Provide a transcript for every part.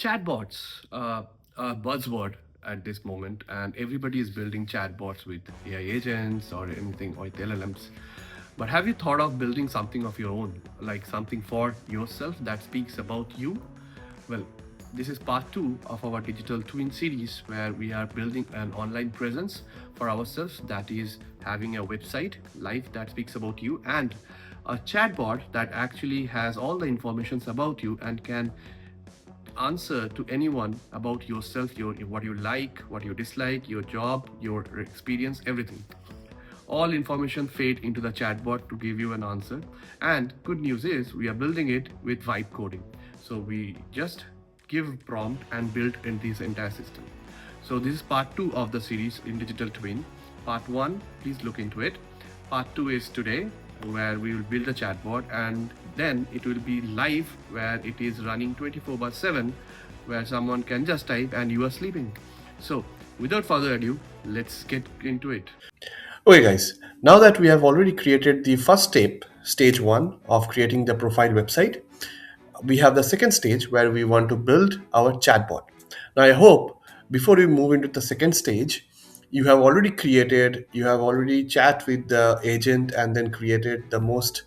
Chatbots are buzzword at this moment, and everybody is building chatbots with AI agents or anything or with LLMs. But have you thought of building something of your own, like something for yourself that speaks about you? Well, this is part two of our digital twin series where we are building an online presence for ourselves, that is, having a website live that speaks about you, and a chatbot that actually has all the informations about you and can answer to anyone about yourself, your what you like, what you dislike, your job, your experience, everything. All information fed into the chatbot to give you an answer. And good news is we are building it with vibe coding. So we just give prompt and build in this entire system. So this is part two of the series in digital twin. Part one, please look into it. Part two is today, where we will build a chatbot, and then it will be live where it is running 24 by 7, where someone can just type and you are sleeping. So without further ado, let's get into it. Okay, guys, now that we have already created the first step, stage one of creating the profile website, we have the second stage where we want to build our chatbot. Now, I hope before we move into the second stage, you have already chat with the agent and then created the most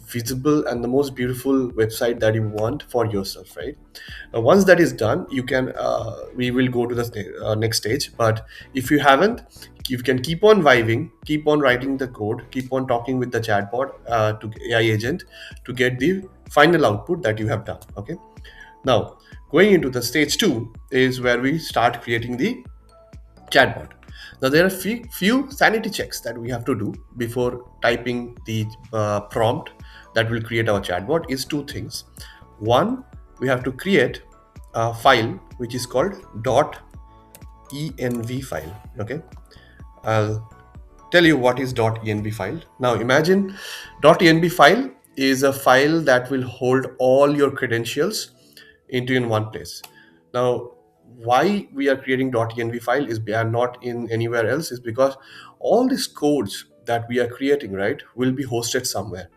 visible and the most beautiful website that you want for yourself, right? Now, once that is done, you can we will go to the next stage. But if you haven't, you can keep on vibing, keep on writing the code, keep on talking with the chatbot to AI agent to get the final output that you have done. Okay. Now, going into the stage two is where we start creating the chatbot. Now, there are few sanity checks that we have to do before typing the prompt that will create our chatbot. Is two things. One, we have to create a file which is called .env file. Okay, I'll tell you what is .env file. Now, imagine .env file is a file that will hold all your credentials into in one place. Now, why we are creating .env file is we are not in anywhere else is because all these codes that we are creating, right, will be hosted somewhere.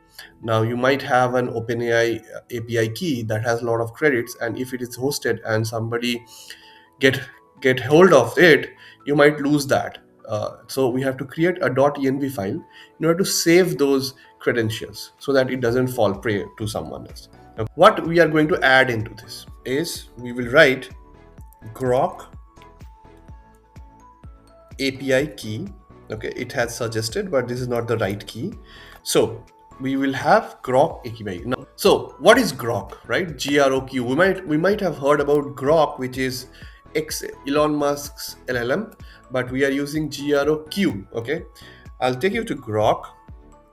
Now, you might have an OpenAI API key that has a lot of credits, and if it is hosted and somebody get get hold of it, you might lose that. So we have to create a .env file in order to save those credentials so that it doesn't fall prey to someone else. Now, what we are going to add into this is we will write grok API key. Okay, it has suggested, but this is not the right key. So we will have grok API. Now, so what is grok, right? Grok. We might have heard about grok, which is Elon Musk's LLM, but we are using grok. Okay, I'll take you to grok,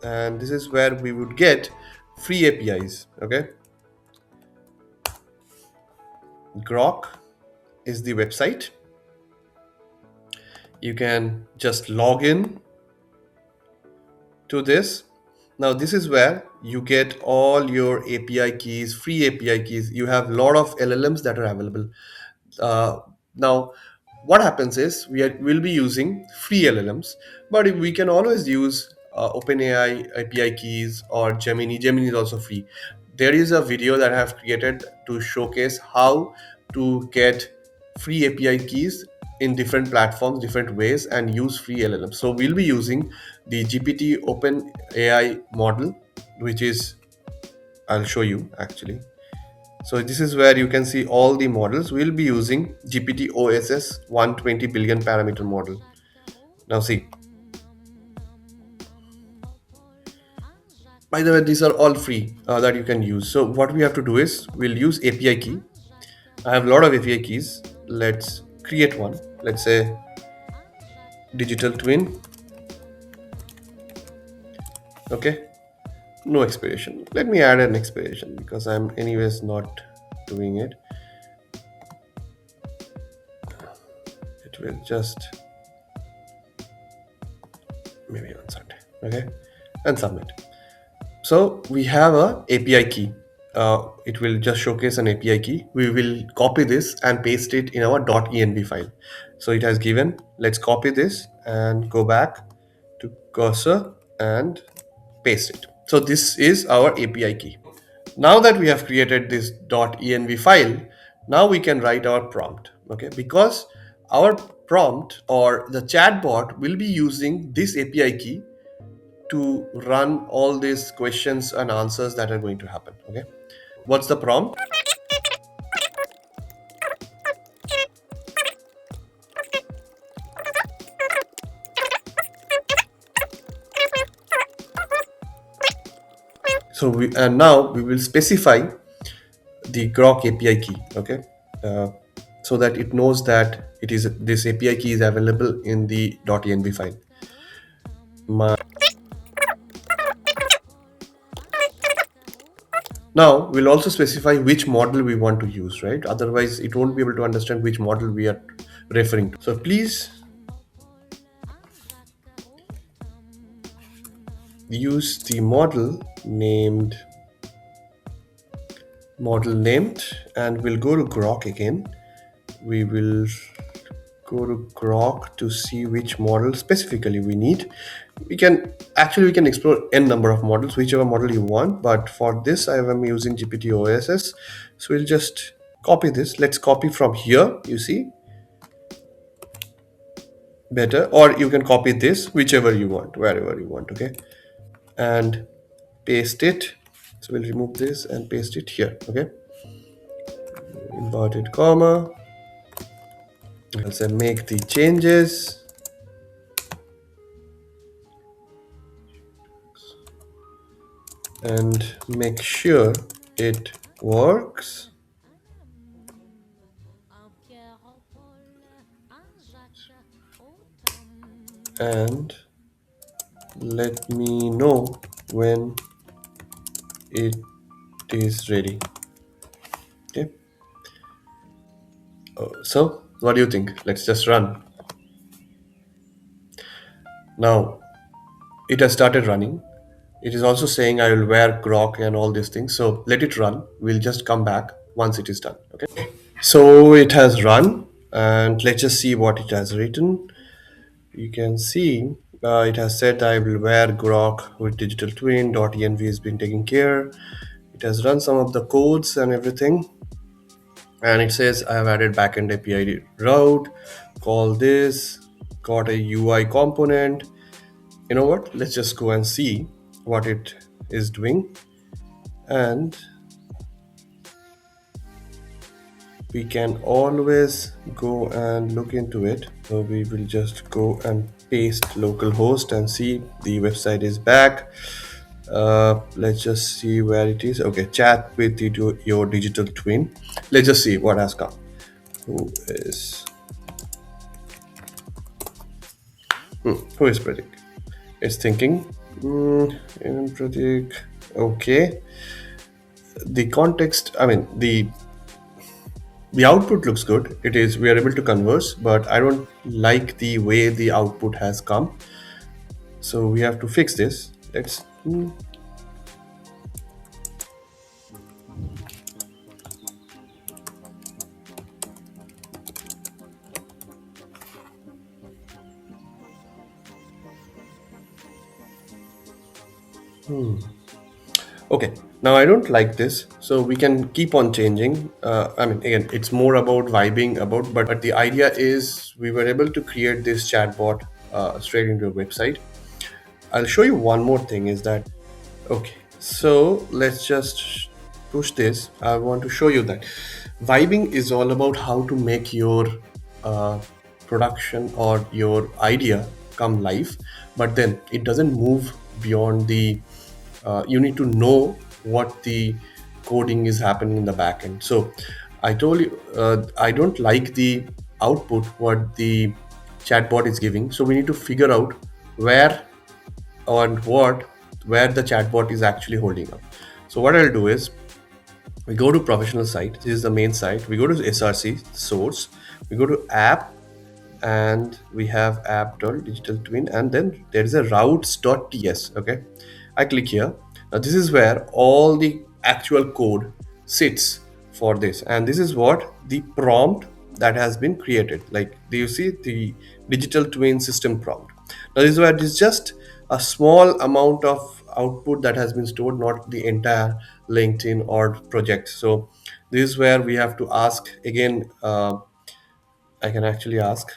and this is where we would get free APIs. Okay, grok is the website. You can just log in to this. Now, this is where you get all your API keys, free API keys. You have a lot of LLMs that are available. Now, what happens is we'll be using free LLMs, but we can always use OpenAI API keys or Gemini. Gemini is also free. There is a video that I have created to showcase how to get free API keys in different platforms, different ways, and use free LLMs. So we'll be using the GPT Open AI model, which is, I'll show you actually. So this is where you can see all the models. We'll be using GPT OSS 120 billion parameter model. Now see, by the way, these are all free that you can use. So what we have to do is we'll use API key. I have a lot of API keys. Let's create one. Let's say digital twin. Okay, no expiration. Let me add an expiration because I'm anyways not doing it. It will just maybe on Sunday. Okay, and submit. So we have a API key. It will just showcase an API key. We will copy this and paste it in our .env file. So it has given. Let's copy this and go back to cursor and paste it. So this is our API key. Now that we have created this .env file, Now we can write our prompt, okay? Because our prompt or the chatbot will be using this API key to run all these questions and answers that are going to happen, okay? What's the prompt? So we and now we will specify the grok API key, okay? uh, so that it knows that it is this API key is available in the .env file. My, now we'll also specify which model we want to use, right? Otherwise it won't be able to understand which model we are referring to. So please use the model named, and we'll go to grok again. We will go to grok to see which model specifically we need. We can explore n number of models, whichever model you want, but for this I am using gpt oss. So we'll just copy this. Let's copy from here, you see, better, or you can copy this whichever you want, wherever you want, okay, and paste it. So we'll remove this and paste it here, okay, inverted comma. I'll say make the changes and make sure it works, and let me know when it is ready, okay. So what do you think? Let's just run. Now it has started running. It is also saying I will wear grok and all these things, so let it run. We'll just come back once it is done, okay. So it has run, and let's just see what it has written. You can see it has said I will wear grok with digital twin. .env has been taken care. It has run some of the codes and everything, and it says I have added backend API route, call this, got a UI component. You know what? Let's just go and see what it is doing, and we can always go and look into it. So we will just go and paste localhost and see the website is back. Let's just see where it is. Okay, chat with your digital twin. Let's just see what has come. Who is who is Pratik? It's thinking. Pratik. Okay. The context. I mean the output looks good. It is, we are able to converse, but I don't like the way the output has come. So we have to fix this. Let's okay. Now I don't like this, so we can keep on changing. I mean, again, it's more about vibing about, but the idea is we were able to create this chatbot straight into a website. I'll show you one more thing is that, okay, so let's just push this. I want to show you that vibing is all about how to make your uh, production or your idea come live, but then it doesn't move beyond the, you need to know what the coding is happening in the backend. So I told you, I don't like the output what the chatbot is giving. So we need to figure out where on what where the chatbot is actually holding up. So what I'll do is we go to professional site. This is the main site. We go to src source. We go to app, and we have app.digital twin, and then there is a routes.ts. Okay, I click here. Now this is where all the actual code sits for this, and this is what the prompt that has been created. Like, do you see the digital twin system prompt? Now this is where it is just a small amount of output that has been stored, not the entire LinkedIn or project. So this is where we have to ask again. I can actually ask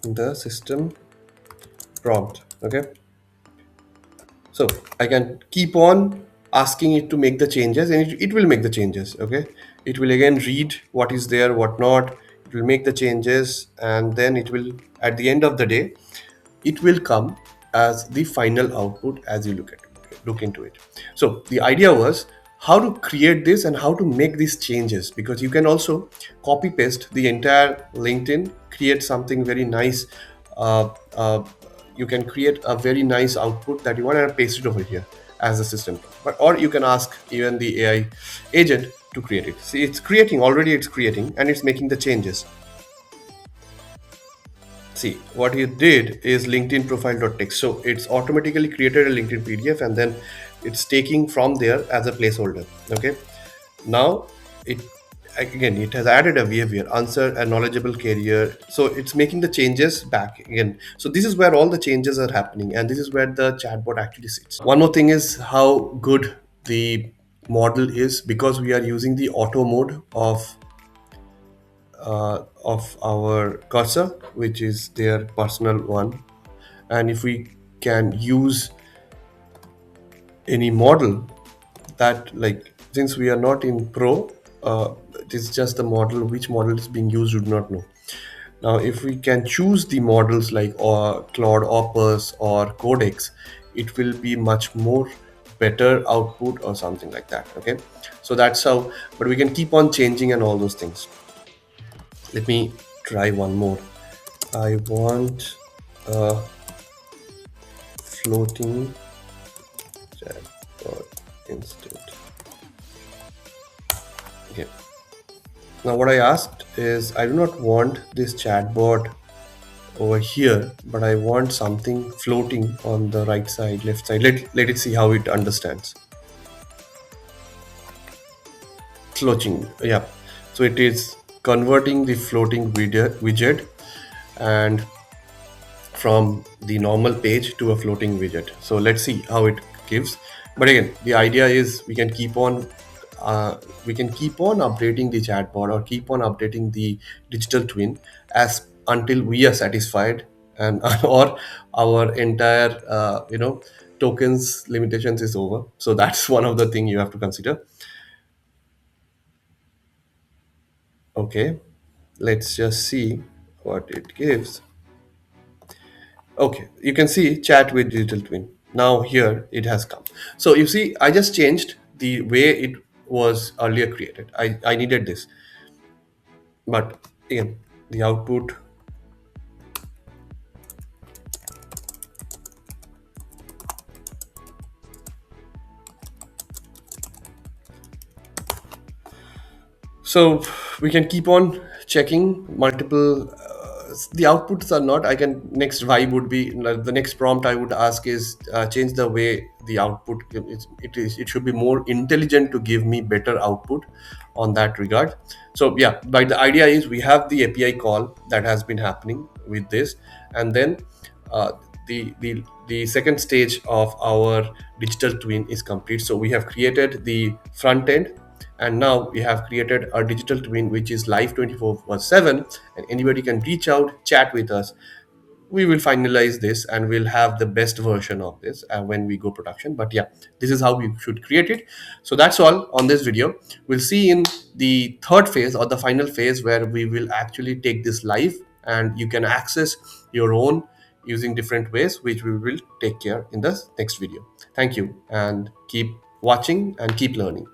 the system prompt. Okay, so I can keep on asking it to make the changes, and it will make the changes. Okay, it will again read what is there, what not. It will make the changes, and then it will, at the end of the day, it will come as the final output as you look into it. So the idea was how to create this and how to make these changes, because you can also copy paste the entire LinkedIn, create something very nice. uh, uh, you can create a very nice output that you want and paste it over here as a system. But or you can ask even the AI agent to create it. See, it's creating already, it's creating and it's making the changes. See, what you did is LinkedIn profile.text. So it's automatically created a LinkedIn PDF and then it's taking from there as a placeholder. Okay. Now it again it has added a behavior, answer a knowledgeable carrier. So it's making the changes back again. So this is where all the changes are happening, and this is where the chatbot actually sits. One more thing is how good the model is, because we are using the auto mode of our cursor, which is their personal one. And if we can use any model that, like, since we are not in pro, it is just the model. Which model is being used, we do not know. Now if we can choose the models like Claude Opus or Codex, it will be much more better output or something like that. Okay, so that's how. But we can keep on changing and all those things. Let me try one more. I want a floating chatbot instant. Okay. Now what I asked is, I do not want this chatbot over here, but I want something floating on the right side, left side. Let it see how it understands. Floating, yeah. So it is converting the floating widget and from the normal page to a floating widget. So let's see how it gives. But again, the idea is we can keep on updating the chatbot or keep on updating the digital twin as until we are satisfied, and or our entire tokens limitations is over. So that's one of the thing you have to consider. Okay, let's just see what it gives. Okay, you can see chat with digital twin. Now here it has come. So you see, I just changed the way it was earlier created. I needed this, but again, the output. So we can keep on checking multiple. The outputs are not. I can next vibe would be like, the next prompt I would ask is change the way the output. It should be more intelligent to give me better output on that regard. So yeah, but the idea is we have the API call that has been happening with this, and then uh, the second stage of our digital twin is complete. So we have created the front end, and now we have created a digital twin which is live 24/7, and anybody can reach out, chat with us. We will finalize this and we'll have the best version of this when we go production. But yeah, this is how we should create it. So that's all on this video. We'll see in the third phase or the final phase where we will actually take this live and you can access your own using different ways, which we will take care in the next video. Thank you, and keep watching and keep learning.